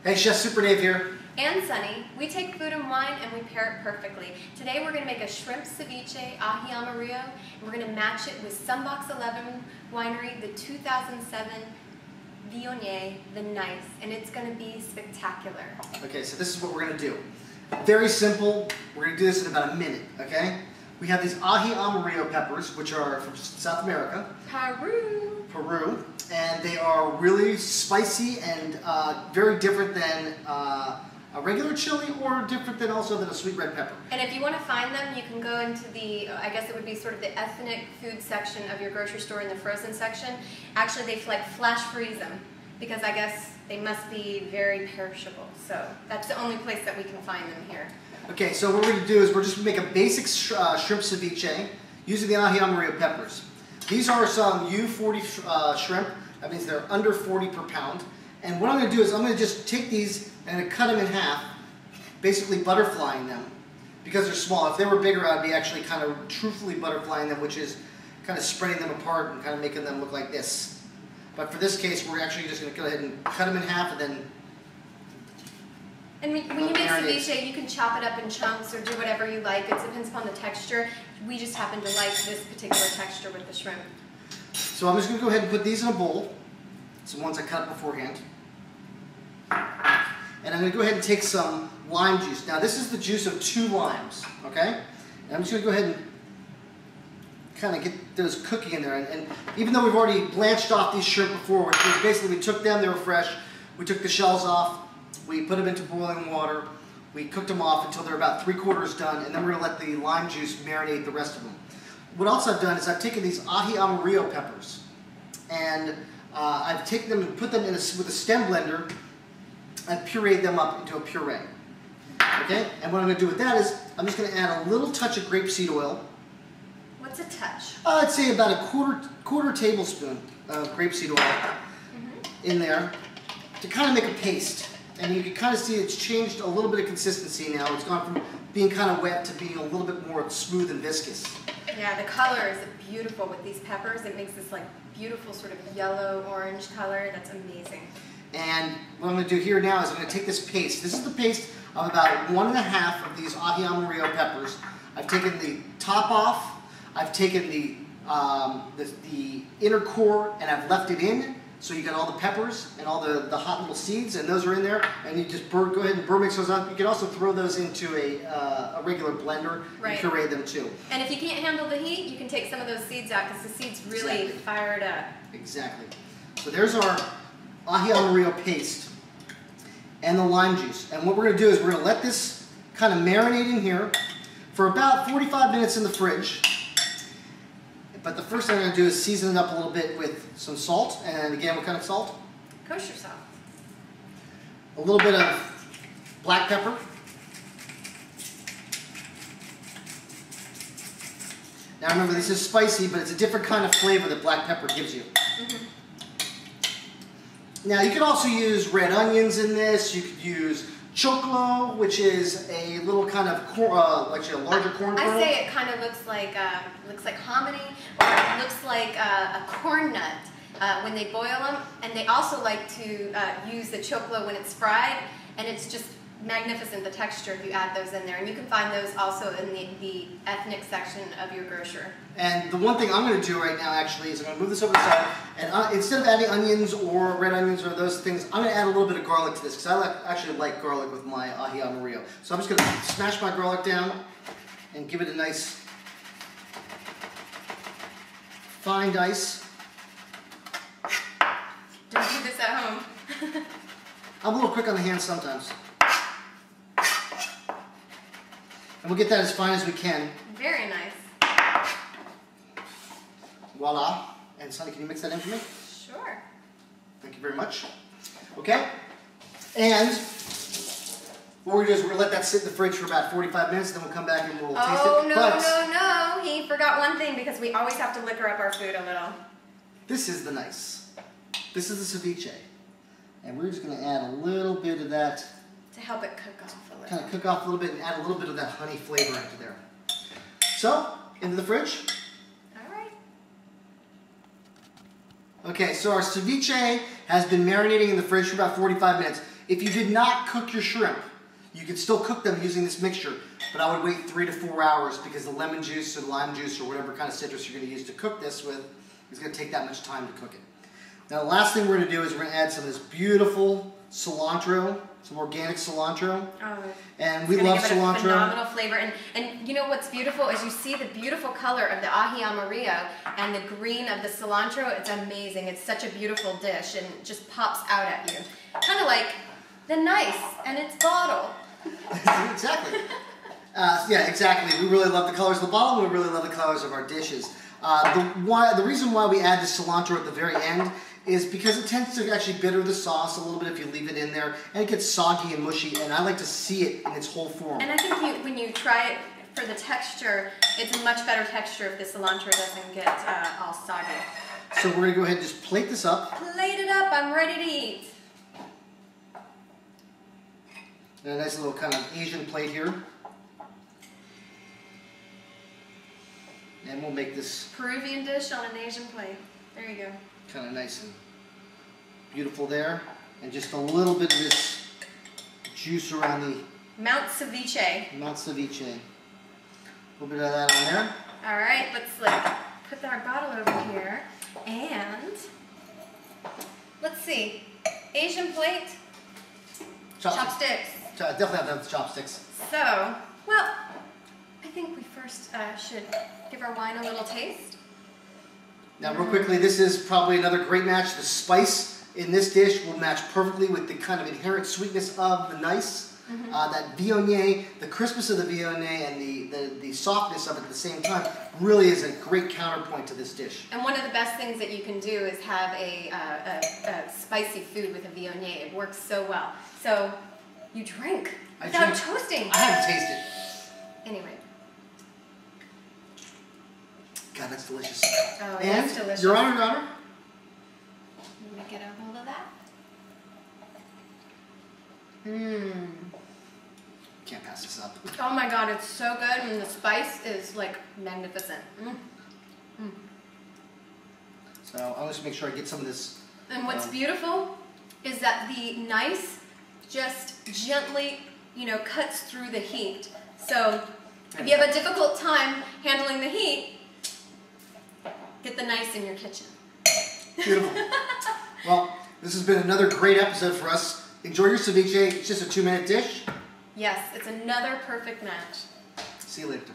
Hey, Chef Superdave here. And Sunny. We take food and wine and we pair it perfectly. Today we're going to make a shrimp ceviche ahi amarillo, and we're going to match it with Sunbox 11 Winery, the 2007 Viognier, the Nice, and it's going to be spectacular. Okay, so this is what we're going to do. Very simple. We're going to do this in about a minute, okay? We have these ahi amarillo peppers, which are from South America. Peru. And they are really spicy and very different than a regular chili, or different than also than a sweet red pepper. And if you want to find them, you can go into the, I guess it would be sort of the ethnic food section of your grocery store in the frozen section. Actually, they like flash freeze them because I guess they must be very perishable. So that's the only place that we can find them here. Okay, so what we're going to do is we're just going to make a basic shrimp ceviche using the ahi amarillo peppers. These are some U40 shrimp. That means they're under 40 per pound. And what I'm going to do is I'm going to just take these and cut them in half, basically butterflying them because they're small. If they were bigger, I'd be actually kind of truthfully butterflying them, which is kind of spreading them apart and kind of making them look like this. But for this case, we're actually just going to go ahead and cut them in half and then. And when you make ceviche, you can chop it up in chunks or do whatever you like. It depends upon the texture. We just happen to like this particular texture with the shrimp. So I'm just going to go ahead and put these in a bowl. Some ones I cut beforehand. And I'm going to go ahead and take some lime juice. Now this is the juice of 2 limes, okay? And I'm just going to go ahead and kind of get those cooking in there. And even though we've already blanched off these shrimp before, basically we took them, they were fresh, we took the shells off, we put them into boiling water, we cooked them off until they're about 3/4 done, and then we're going to let the lime juice marinate the rest of them. What else I've done is I've taken these ahi amarillo peppers, and I've taken them and put them in with a stem blender and pureed them up into a puree. Okay? And what I'm going to do with that is I'm just going to add a little touch of grapeseed oil. What's a touch? I'd say about a quarter tablespoon of grapeseed oil in there to kind of make a paste. And you can kind of see it's changed a little bit of consistency now. It's gone from being kind of wet to being a little bit more smooth and viscous. Yeah, the color is beautiful with these peppers. It makes this like beautiful sort of yellow-orange color. That's amazing. And what I'm going to do here now is I'm going to take this paste. This is the paste of about 1½ of these ahi amarillo peppers. I've taken the top off. I've taken the inner core and I've left it in. So you got all the peppers and all the hot little seeds, and those are in there. And you just go ahead and mix those up. You can also throw those into a regular blender and puree them too. And if you can't handle the heat, you can take some of those seeds out because the seeds really fire it up. Exactly. So there's our ahi amarillo paste and the lime juice. And what we're going to do is we're going to let this kind of marinate in here for about 45 minutes in the fridge. But the first thing I'm going to do is season it up a little bit with some salt. And again, what kind of salt? Kosher salt. A little bit of black pepper. Now remember, this is spicy, but it's a different kind of flavor that black pepper gives you. Now you could also use red onions in this. You could use choclo, which is a little kind of actually a larger corn kernel. I say it kind of looks like hominy, or it looks like a corn nut when they boil them. And they also like to use the choclo when it's fried, and it's just magnificent, the texture, if you add those in there. And you can find those also in the ethnic section of your grocer. And the one thing I'm going to do right now actually is I'm going to move this over to the side, and instead of adding onions or red onions or those things, I'm going to add a little bit of garlic to this because I actually like garlic with my ahi amarillo. So I'm just going to smash my garlic down and give it a nice fine dice. Don't do this at home. I'm a little quick on the hands sometimes. And we'll get that as fine as we can. Very nice. Voila. And Sunny, can you mix that in for me? Sure. Thank you very much. Okay. And what we're going to do is we're going to let that sit in the fridge for about 45 minutes, then we'll come back and we'll taste it. Oh, no. He forgot one thing because we always have to liquor up our food a little. This is the nice. This is the ceviche. And we're just going to add a little bit of that. To help it cook off a little. Kind of cook off a little bit and add a little bit of that honey flavor into there. So, into the fridge. All right. Okay, so our ceviche has been marinating in the fridge for about 45 minutes. If you did not cook your shrimp, you could still cook them using this mixture, but I would wait 3 to 4 hours because the lemon juice or the lime juice or whatever kind of citrus you're going to use to cook this with is going to take that much time to cook it. Now the last thing we're going to do is we're going to add some of this beautiful cilantro, some organic cilantro. Oh, and we love give it cilantro. A phenomenal flavor. And you know what's beautiful is you see the beautiful color of the ají amarillo and the green of the cilantro. It's amazing. It's such a beautiful dish and it just pops out at you. Kind of like the nice and its bottle. Exactly. Yeah, exactly. We really love the colors of the bottle. We really love the colors of our dishes. The reason why we add the cilantro at the very end is because it tends to actually bitter the sauce a little bit if you leave it in there, and it gets soggy and mushy, and I like to see it in its whole form. And I think when you try it for the texture, it's a much better texture if the cilantro doesn't get all soggy. So we're going to go ahead and just plate this up. Plate it up, I'm ready to eat. And a nice little kind of Asian plate here. And we'll make this Peruvian dish on an Asian plate. There you go. kind of nice and beautiful there. And just a little bit of this juice around the Mount Ceviche. Mount Ceviche. A little bit of that on there. All right, let's put our bottle over here. And let's see. Asian plate. Chopsticks. Definitely have to have the chopsticks. So, well, I think we first should give our wine a little taste. Now, real quickly, this is probably another great match. The spice in this dish will match perfectly with the kind of inherent sweetness of the nice. That Viognier, the crispness of the Viognier and the softness of it at the same time really is a great counterpoint to this dish. And one of the best things that you can do is have a spicy food with a Viognier. It works so well. So, you drink without toasting. I haven't tasted. Anyway. God, that's delicious. Oh, and that's delicious. Your Honor, Your Honor. Let me get a hold of that. Mmm. Can't pass this up. Oh my God, it's so good, and the spice is like magnificent. So I'll just make sure I get some of this. And what's beautiful is that the nice just gently, cuts through the heat. So if you have a difficult time handling the heat, get the nice in your kitchen. Beautiful. Well, this has been another great episode for us. Enjoy your ceviche. It's just a 2-minute dish. Yes, it's another perfect match. See you later.